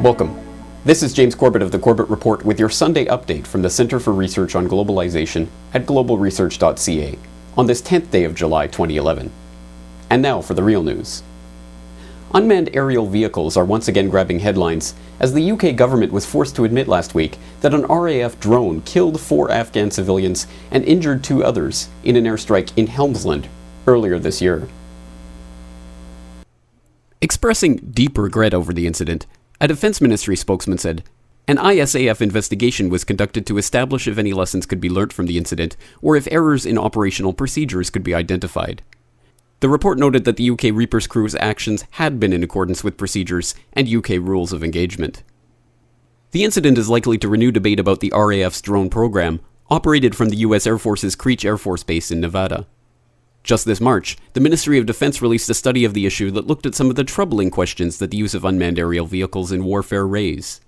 Welcome. This is James Corbett of the Corbett Report with your Sunday update from the Center for Research on Globalization at globalresearch.ca on this 10th day of July 2011. And now for the real news. Unmanned aerial vehicles are once again grabbing headlines as the UK government was forced to admit last week that an RAF drone killed 4 Afghan civilians and injured 2 others in an airstrike in Helmsland earlier this year. Expressing deep regret over the incident, a Defense Ministry spokesman said, "An ISAF investigation was conducted to establish if any lessons could be learnt from the incident or if errors in operational procedures could be identified." The report noted that the UK Reaper's crew's actions had been in accordance with procedures and UK rules of engagement. The incident is likely to renew debate about the RAF's drone program, operated from the US Air Force's Creech Air Force Base in Nevada. Just this March, the Ministry of Defense released a study of the issue that looked at some of the troubling questions that the use of unmanned aerial vehicles in warfare raise.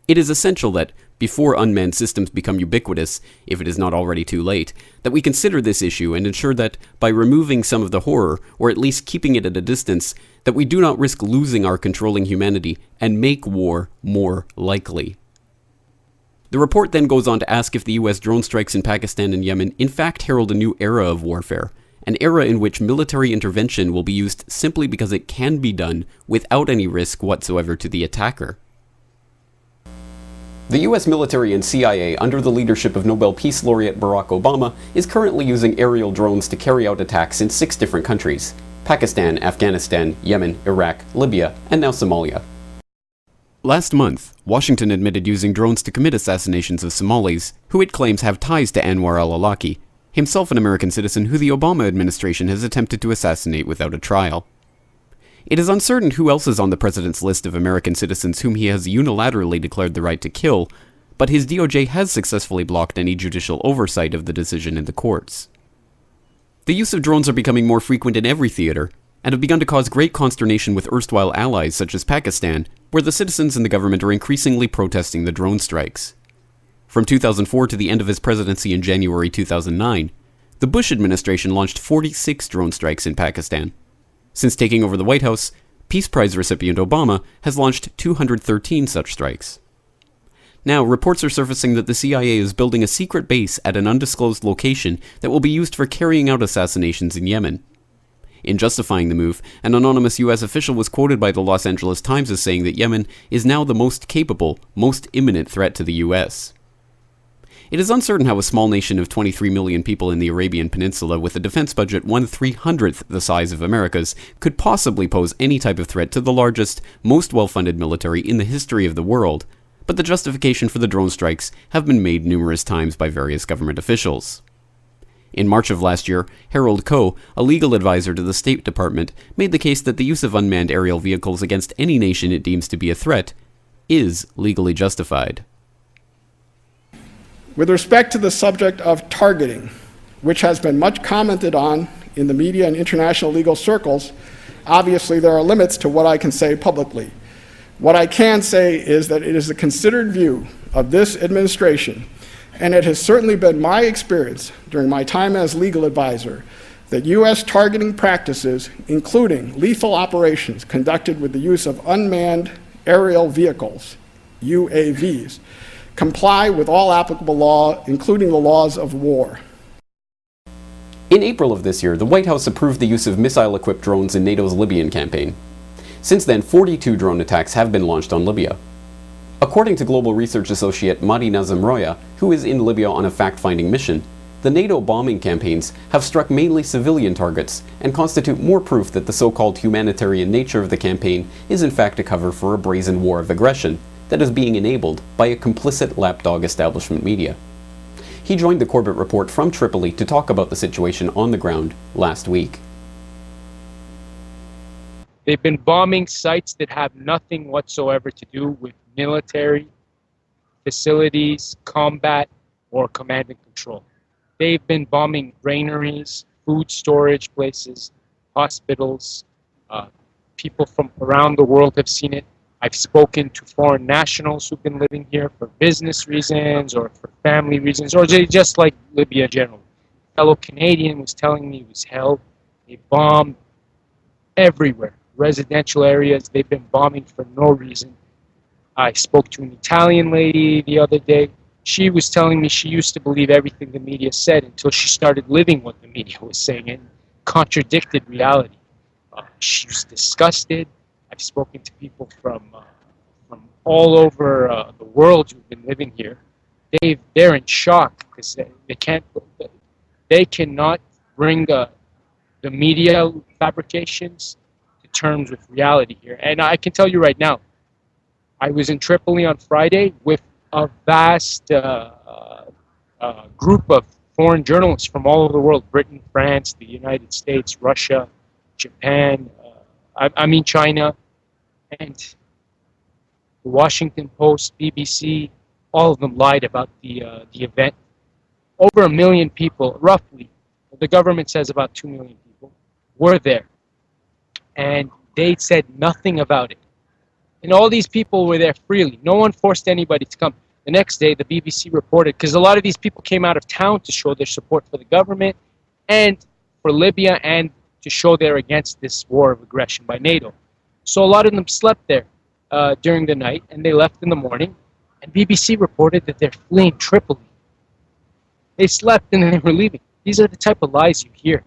It is essential that, before unmanned systems become ubiquitous, if it is not already too late, that we consider this issue and ensure that, by removing some of the horror, or at least keeping it at a distance, that we do not risk losing our controlling humanity and make war more likely. The report then goes on to ask if the US drone strikes in Pakistan and Yemen in fact herald a new era of warfare, an era in which military intervention will be used simply because it can be done without any risk whatsoever to the attacker. The US military and CIA, under the leadership of Nobel Peace Laureate Barack Obama, is currently using aerial drones to carry out attacks in 6 different countries: Pakistan, Afghanistan, Yemen, Iraq, Libya, and now Somalia. Last month, Washington admitted using drones to commit assassinations of Somalis, who it claims have ties to Anwar al-Awlaki, himself an American citizen who the Obama administration has attempted to assassinate without a trial. It is uncertain who else is on the president's list of American citizens whom he has unilaterally declared the right to kill, but his DOJ has successfully blocked any judicial oversight of the decision in the courts. The use of drones are becoming more frequent in every theater, and have begun to cause great consternation with erstwhile allies such as Pakistan, where the citizens and the government are increasingly protesting the drone strikes. From 2004 to the end of his presidency in January 2009, the Bush administration launched 46 drone strikes in Pakistan. Since taking over the White House, Peace Prize recipient Obama has launched 213 such strikes. Now, reports are surfacing that the CIA is building a secret base at an undisclosed location that will be used for carrying out assassinations in Yemen. In justifying the move, an anonymous US official was quoted by the Los Angeles Times as saying that Yemen is now the most capable, most imminent threat to the US. It is uncertain how a small nation of 23 million people in the Arabian Peninsula with a defense budget 1/300th the size of America's could possibly pose any type of threat to the largest, most well-funded military in the history of the world, but the justification for the drone strikes have been made numerous times by various government officials. In March of last year, Harold Koh, a legal advisor to the State Department, made the case that the use of unmanned aerial vehicles against any nation it deems to be a threat is legally justified. With respect to the subject of targeting, which has been much commented on in the media and international legal circles, obviously there are limits to what I can say publicly. What I can say is that it is the considered view of this administration, and it has certainly been my experience during my time as legal advisor, that U.S. targeting practices, including lethal operations conducted with the use of unmanned aerial vehicles, UAVs, comply with all applicable law, including the laws of war. In April of this year, the White House approved the use of missile-equipped drones in NATO's Libyan campaign. Since then, 42 drone attacks have been launched on Libya. According to global research associate Mahdi Nazemroya, who is in Libya on a fact-finding mission, the NATO bombing campaigns have struck mainly civilian targets and constitute more proof that the so-called humanitarian nature of the campaign is in fact a cover for a brazen war of aggression that is being enabled by a complicit lapdog establishment media. He joined the Corbett Report from Tripoli to talk about the situation on the ground last week. They've been bombing sites that have nothing whatsoever to do with military facilities, combat, or command and control. They've been bombing granaries, food storage places, hospitals. People from around the world have seen it. I've spoken to foreign nationals who've been living here for business reasons or for family reasons, or just like Libya generally. A fellow Canadian was telling me it was hell. They bombed everywhere. Residential areas, they've been bombing for no reason. I spoke to an Italian lady the other day. She was telling me she used to believe everything the media said until she started living what the media was saying and contradicted reality. She was disgusted. I've spoken to people from all over the world who've been living here. They're in shock because they cannot bring the media fabrications to terms with reality here. And I can tell you right now, I was in Tripoli on Friday with a vast group of foreign journalists from all over the world: Britain, France, the United States, Russia, Japan, China, and the Washington Post, BBC, all of them lied about the event. Over 1 million people, roughly, the government says about 2 million people, were there. And they said nothing about it. And all these people were there freely. No one forced anybody to come. The next day, the BBC reported, because a lot of these people came out of town to show their support for the government and for Libya and to show they're against this war of aggression by NATO. So a lot of them slept there during the night, and they left in the morning. And BBC reported that they're fleeing Tripoli. They slept and they were leaving. These are the type of lies you hear.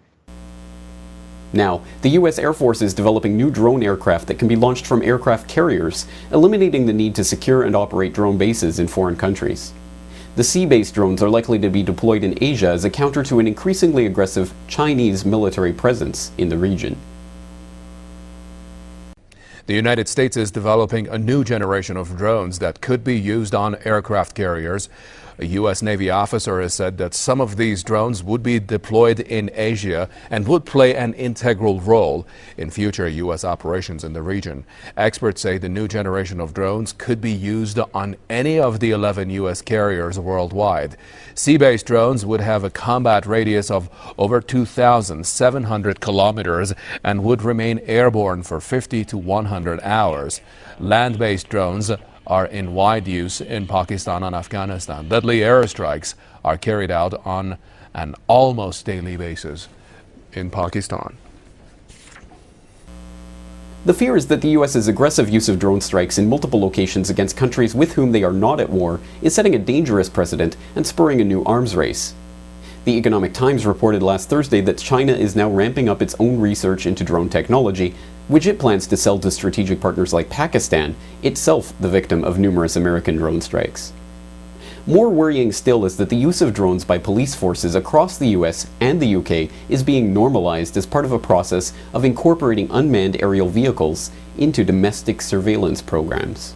Now, the U.S. Air Force is developing new drone aircraft that can be launched from aircraft carriers, eliminating the need to secure and operate drone bases in foreign countries. The sea-based drones are likely to be deployed in Asia as a counter to an increasingly aggressive Chinese military presence in the region. The United States is developing a new generation of drones that could be used on aircraft carriers. A U.S. Navy officer has said that some of these drones would be deployed in Asia and would play an integral role in future U.S. operations in the region. Experts say the new generation of drones could be used on any of the 11 U.S. carriers worldwide. Sea-based drones would have a combat radius of over 2,700 kilometers and would remain airborne for 50 to 100 hours. Land-based drones are in wide use in Pakistan and Afghanistan. Deadly airstrikes are carried out on an almost daily basis in Pakistan. The fear is that the U.S.'s aggressive use of drone strikes in multiple locations against countries with whom they are not at war is setting a dangerous precedent and spurring a new arms race. The Economic Times reported last Thursday that China is now ramping up its own research into drone technology, which it plans to sell to strategic partners like Pakistan, itself the victim of numerous American drone strikes. More worrying still is that the use of drones by police forces across the US and the UK is being normalized as part of a process of incorporating unmanned aerial vehicles into domestic surveillance programs.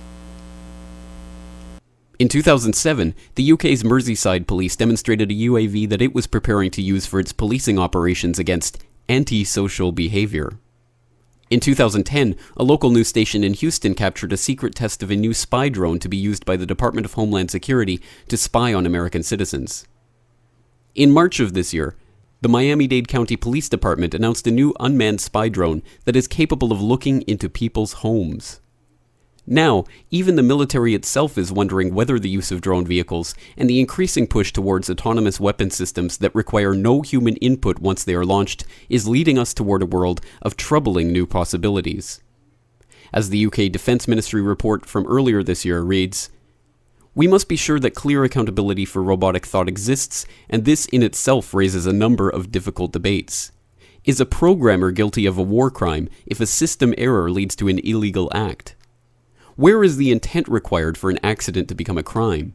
In 2007, the UK's Merseyside police demonstrated a UAV that it was preparing to use for its policing operations against antisocial behavior. In 2010, a local news station in Houston captured a secret test of a new spy drone to be used by the Department of Homeland Security to spy on American citizens. In March of this year, the Miami-Dade County Police Department announced a new unmanned spy drone that is capable of looking into people's homes. Now, even the military itself is wondering whether the use of drone vehicles and the increasing push towards autonomous weapon systems that require no human input once they are launched is leading us toward a world of troubling new possibilities. As the UK Defence Ministry report from earlier this year reads, "We must be sure that clear accountability for robotic thought exists, and this in itself raises a number of difficult debates. Is a programmer guilty of a war crime if a system error leads to an illegal act? Where is the intent required for an accident to become a crime?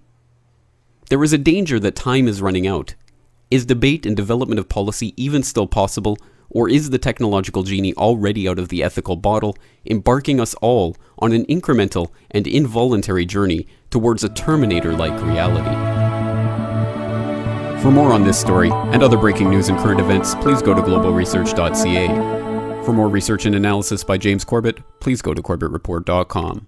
There is a danger that time is running out. Is debate and development of policy even still possible, or is the technological genie already out of the ethical bottle, embarking us all on an incremental and involuntary journey towards a Terminator-like reality?" For more on this story and other breaking news and current events, please go to globalresearch.ca. For more research and analysis by James Corbett, please go to corbettreport.com.